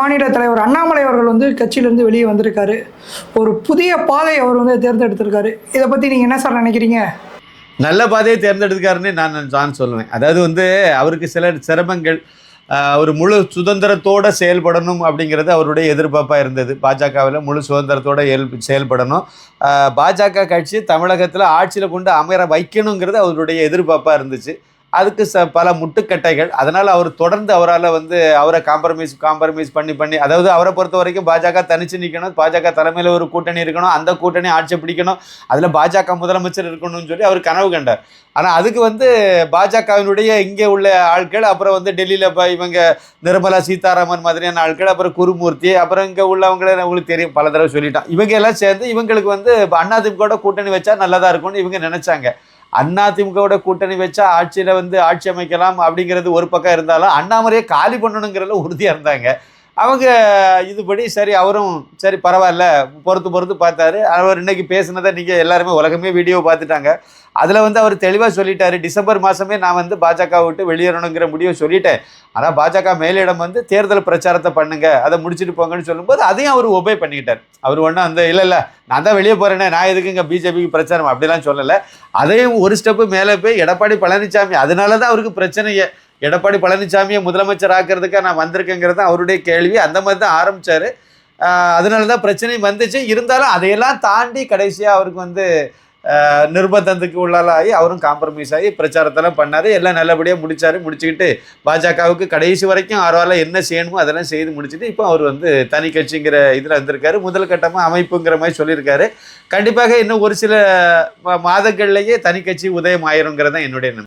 மாநில தலைவர் அண்ணாமலை அவர்கள் வந்து கட்சியிலேருந்து வெளியே வந்திருக்காரு. ஒரு புதிய பாதை அவர் வந்து தேர்ந்தெடுத்திருக்காரு. இதை பற்றி நீங்கள் என்ன சார் நினைக்கிறீங்க? நல்ல பாதையை தேர்ந்தெடுக்காருன்னு நான் சொல்லுவேன். அதாவது வந்து அவருக்கு சில சிரமங்கள், ஒரு முழு சுதந்திரத்தோடு செயல்படணும் அப்படிங்கிறது அவருடைய எதிர்பார்ப்பாக இருந்தது. பாஜகவில் முழு சுதந்திரத்தோடு செயல்படணும், பாஜக கட்சி தமிழகத்தில் ஆட்சியில் கொண்டு அமர வைக்கணுங்கிறது அவருடைய எதிர்பார்ப்பாக இருந்துச்சு. அதுக்கு பல முட்டுக்கட்டைகள். அதனால் அவர் தொடர்ந்து அவரால் வந்து அவரை காம்ப்ரமைஸ் பண்ணி அதாவது அவரை பொறுத்த வரைக்கும் பாஜக தனிச்சு நிற்கணும், பாஜக தலைமையில் ஒரு கூட்டணி இருக்கணும், அந்த கூட்டணி ஆட்சி பிடிக்கணும், அதில் பாஜக முதலமைச்சர் இருக்கணும்னு சொல்லி அவர் கனவு கண்டார். ஆனால் அதுக்கு வந்து பாஜகவினுடைய இங்கே உள்ள ஆட்கள், அப்புறம் வந்து டெல்லியில் இவங்க நிர்மலா சீதாராமன் மாதிரியான ஆட்கள், அப்புறம் குருமூர்த்தி, அப்புறம் இங்கே உள்ளவங்களே உங்களுக்கு தெரியும், பல தடவை சொல்லிட்டான். இவங்க எல்லாம் சேர்ந்து இவங்களுக்கு வந்து அதிமுக கூட்டணி வச்சா நல்லதாக இருக்கும்னு இவங்க நினச்சாங்க. அதிமுகவோட கூட்டணி வச்சா ஆட்சியில் வந்து ஆட்சி அமைக்கலாம் அப்படிங்கிறது ஒரு பக்கம் இருந்தாலும் அண்ணாமலையை காலி பண்ணணுங்கிறதுல உறுதியாக இருந்தாங்க. அவங்க இதுபடி சரி, அவரும் சரி பரவாயில்ல பொறுத்து பார்த்தாரு. அவர் இன்னைக்கு பேசுனதை நீங்கள் எல்லாருமே உலகமே வீடியோ பார்த்துட்டாங்க. அதில் வந்து அவர் தெளிவாக சொல்லிட்டாரு, டிசம்பர் மாதமே நான் வந்து பாஜக விட்டு வெளியேறணுங்கிற முடிவை சொல்லிட்டேன். ஆனால் பாஜக மேலிடம் வந்து தேர்தல் பிரச்சாரத்தை பண்ணுங்க, அதை முடிச்சுட்டு போங்கன்னு சொல்லும்போது அதையும் அவர் ஒபே பண்ணிக்கிட்டார். அவர் ஒன்றும் அந்த இல்லை நான் தான் வெளியே போகிறேனே, நான் எதுக்கு இங்கே பிஜேபிக்கு பிரச்சாரம் அப்படிலாம் சொல்லலை. அதையும் ஒரு ஸ்டெப்பு மேலே போய் எடப்பாடி பழனிசாமி, அதனால தான் அவருக்கு பிரச்சனையே. எடப்பாடி பழனிசாமியை முதலமைச்சர் ஆக்கிறதுக்காக நான் வந்திருக்கேங்கிறது அவருடைய கேள்வி. அந்த மாதிரி தான் ஆரம்பித்தார். அதனால தான் பிரச்சனையும் வந்துச்சு. இருந்தாலும் அதையெல்லாம் தாண்டி கடைசியாக அவருக்கு வந்து நிர்பந்தத்துக்கு உள்ளாலாகி அவரும் காம்ப்ரமைஸ் ஆகி பிரச்சாரத்தெல்லாம் பண்ணார். எல்லாம் நல்லபடியாக முடிச்சுக்கிட்டு பாஜகவுக்கு கடைசி வரைக்கும் அவரால் என்ன செய்யணுமோ அதெல்லாம் செய்து முடிச்சுட்டு இப்போ அவர் வந்து தனி கட்சிங்கிற இதில் வந்திருக்காரு. முதல் கட்டமாக அமைப்புங்கிற மாதிரி சொல்லியிருக்காரு. கண்டிப்பாக இன்னும் ஒரு சில மாதங்கள்லேயே தனி கட்சி உதயம் ஆயிருங்கிறது தான் என்னுடைய